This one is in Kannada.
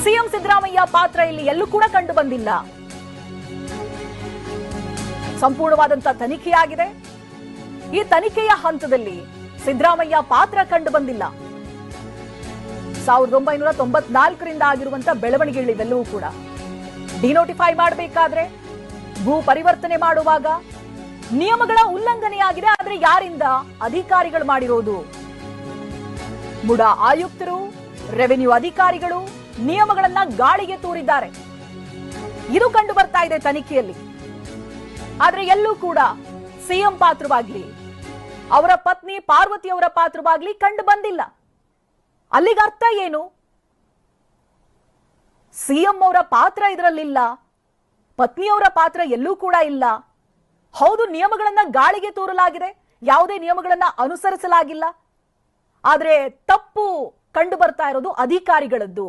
ಸಿಎಂ ಸಿದ್ದರಾಮಯ್ಯ ಪಾತ್ರ ಇಲ್ಲಿ ಎಲ್ಲೂ ಕೂಡ ಕಂಡು ಬಂದಿಲ್ಲ. ಸಂಪೂರ್ಣವಾದಂತಹ ತನಿಖೆಯಾಗಿದೆ. ಈ ತನಿಖೆಯ ಹಂತದಲ್ಲಿ ಸಿದ್ದರಾಮಯ್ಯ ಪಾತ್ರ ಕಂಡು ಬಂದಿಲ್ಲ. 1994ರಿಂದ ಆಗಿರುವಂತಹ ಬೆಳವಣಿಗೆಗಳಿವೆಲ್ಲವೂ ಕೂಡ ಡಿನೋಟಿಫೈ ಮಾಡಬೇಕಾದ್ರೆ, ಭೂ ಪರಿವರ್ತನೆ ಮಾಡುವಾಗ ನಿಯಮಗಳ ಉಲ್ಲಂಘನೆಯಾಗಿದೆ. ಆದ್ರೆ ಯಾರಿಂದ? ಅಧಿಕಾರಿಗಳು ಮಾಡಿರೋದು. ಮುಡ ಆಯುಕ್ತರು, ರೆವೆನ್ಯೂ ಅಧಿಕಾರಿಗಳು ನಿಯಮಗಳನ್ನ ಗಾಳಿಗೆ ತೂರಿದ್ದಾರೆ. ಇದು ಕಂಡು ಬರ್ತಾ ಇದೆ ತನಿಖೆಯಲ್ಲಿ. ಆದ್ರೆ ಎಲ್ಲೂ ಕೂಡ ಸಿಎಂ ಪಾತ್ರವಾಗ್ಲಿ, ಅವರ ಪತ್ನಿ ಪಾರ್ವತಿ ಅವರ ಪಾತ್ರವಾಗ್ಲಿ ಕಂಡು ಬಂದಿಲ್ಲ. ಅಲ್ಲಿಗೆ ಅರ್ಥ ಏನು? ಸಿಎಂ ಅವರ ಪಾತ್ರ ಇದರಲ್ಲಿಲ್ಲ, ಪತ್ನಿಯವರ ಪಾತ್ರ ಎಲ್ಲೂ ಕೂಡ ಇಲ್ಲ. ಹೌದು, ನಿಯಮಗಳನ್ನ ಗಾಳಿಗೆ ತೂರಲಾಗಿದೆ, ಯಾವುದೇ ನಿಯಮಗಳನ್ನ ಅನುಸರಿಸಲಾಗಿಲ್ಲ. ಆದ್ರೆ ತಪ್ಪು ಕಂಡು ಬರ್ತಾ ಇರೋದು ಅಧಿಕಾರಿಗಳದ್ದು.